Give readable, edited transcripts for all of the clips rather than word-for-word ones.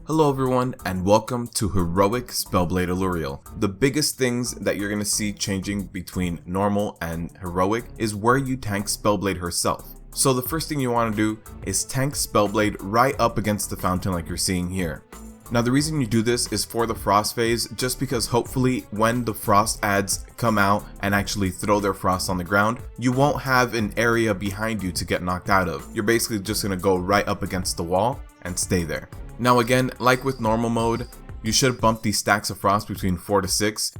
Hello everyone and welcome to Heroic Spellblade Aluriel. The biggest things that you're going to see changing between normal and heroic is where you tank Spellblade herself. So the first thing you want to do is tank Spellblade right up against the fountain like you're seeing here. Now the reason you do this is for the frost phase, just because hopefully when the frost adds come out and actually throw their frost on the ground, you won't have an area behind you to get knocked out of. You're basically just going to go right up against the wall and stay there. Now again, like with normal mode, you should bump these stacks of frost between 4 to 6.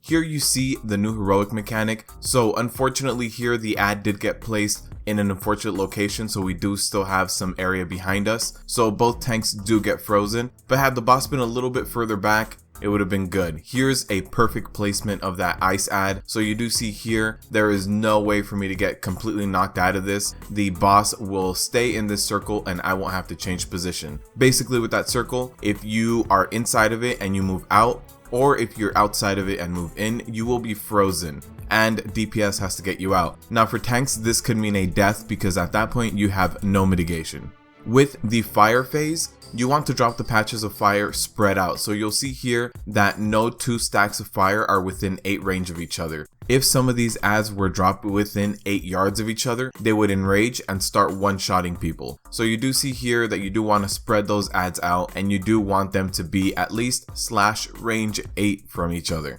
Here you see the new heroic mechanic. So unfortunately here the ad did get placed in an unfortunate location, so we do still have some area behind us. So both tanks do get frozen, but had the boss been a little bit further back, it would have been good. Here's a perfect placement of that ice ad. So you do see here, there is no way for me to get completely knocked out of this. The boss will stay in this circle and I won't have to change position. Basically with that circle, if you are inside of it and you move out, or if you're outside of it and move in, you will be frozen and DPS has to get you out. Now for tanks, this could mean a death because at that point you have no mitigation. With the fire phase, you want to drop the patches of fire spread out. So you'll see here that no two stacks of fire are within 8 range of each other. If some of these ads were dropped within 8 yards of each other, they would enrage and start one-shotting people. So you do see here that you do want to spread those ads out and you do want them to be at least / range 8 from each other.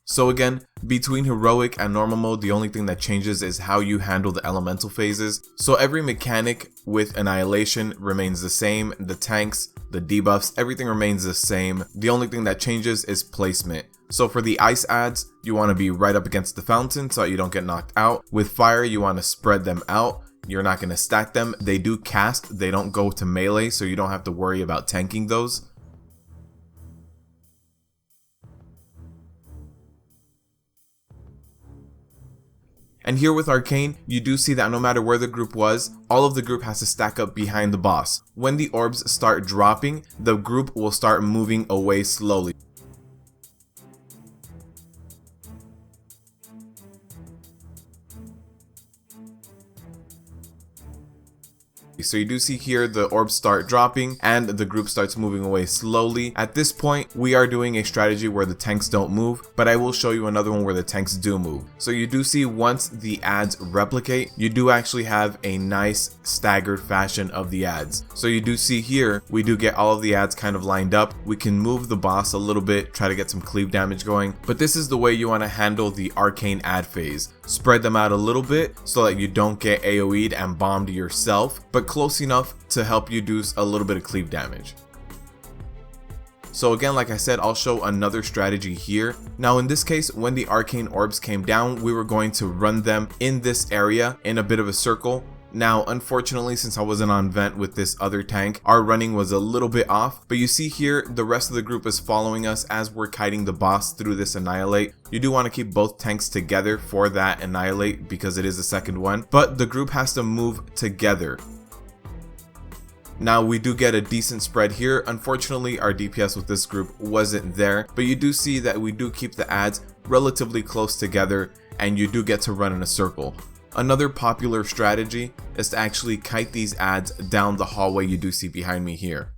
So again, between heroic and normal mode, the only thing that changes is how you handle the elemental phases. So every mechanic with annihilation remains the same, the tanks, the debuffs, everything remains the same. The only thing that changes is placement. So for the ice ads, you want to be right up against the fountain so that you don't get knocked out. With fire, you want to spread them out. You're not going to stack them. They do cast, they don't go to melee, so you don't have to worry about tanking those. And here with Arcane, you do see that no matter where the group was, all of the group has to stack up behind the boss. When the orbs start dropping, the group will start moving away slowly. So you do see here the orbs start dropping and the group starts moving away slowly. At this point, we are doing a strategy where the tanks don't move, but I will show you another one where the tanks do move. So you do see once the ads replicate, you do actually have a nice staggered fashion of the ads. So you do see here, we do get all of the ads kind of lined up. We can move the boss a little bit, try to get some cleave damage going, but this is the way you want to handle the Arcane ad phase. Spread them out a little bit so that you don't get AoE'd and bombed yourself, but close enough to help you do a little bit of cleave damage. So again, like I said, I'll show another strategy here. Now in this case, when the Arcane orbs came down, we were going to run them in this area in a bit of a circle. Now, unfortunately, since I wasn't on vent with this other tank, our running was a little bit off, but you see here, the rest of the group is following us as we're kiting the boss through this annihilate. You do want to keep both tanks together for that annihilate because it is the second one, but the group has to move together. Now we do get a decent spread here. Unfortunately, our DPS with this group wasn't there, but you do see that we do keep the ads relatively close together and you do get to run in a circle. Another popular strategy is to actually kite these ads down the hallway you do see behind me here.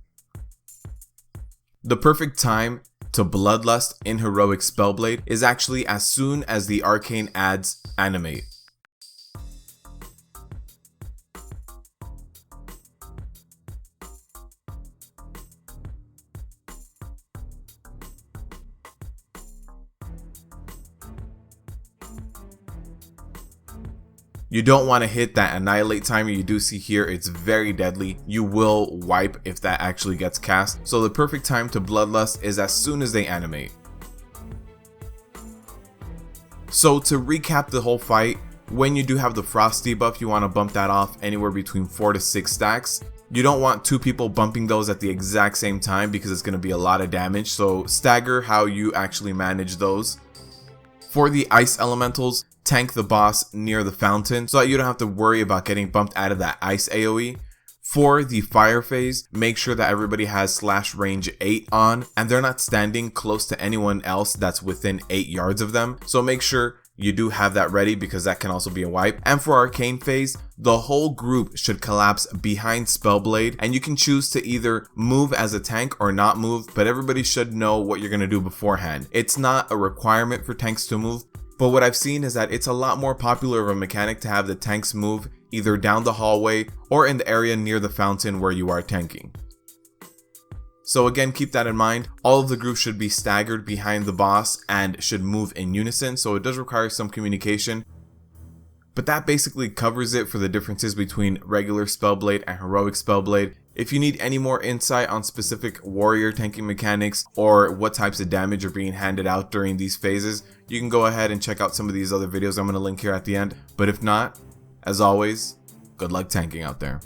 The perfect time to Bloodlust in Heroic Spellblade is actually as soon as the Arcane ads animate. You don't want to hit that annihilate timer you do see here. It's very deadly. You will wipe if that actually gets cast. So the perfect time to Bloodlust is as soon as they animate. So to recap the whole fight, when you do have the frost debuff, you want to bump that off anywhere between 4 to 6 stacks. You don't want 2 people bumping those at the exact same time because it's going to be a lot of damage. So stagger how you actually manage those. For the ice elementals, tank the boss near the fountain so that you don't have to worry about getting bumped out of that ice AoE. For the fire phase, make sure that everybody has slash range 8 on and they're not standing close to anyone else that's within 8 yards of them. So make sure you do have that ready because that can also be a wipe. And for Arcane phase, the whole group should collapse behind Spellblade and you can choose to either move as a tank or not move, but everybody should know what you're going to do beforehand. It's not a requirement for tanks to move, but what I've seen is that it's a lot more popular of a mechanic to have the tanks move either down the hallway or in the area near the fountain where you are tanking. So again, keep that in mind. All of the groups should be staggered behind the boss and should move in unison, so it does require some communication. But that basically covers it for the differences between regular Spellblade and heroic Spellblade. If you need any more insight on specific warrior tanking mechanics or what types of damage are being handed out during these phases, you can go ahead and check out some of these other videos I'm going to link here at the end. But if not, as always, good luck tanking out there.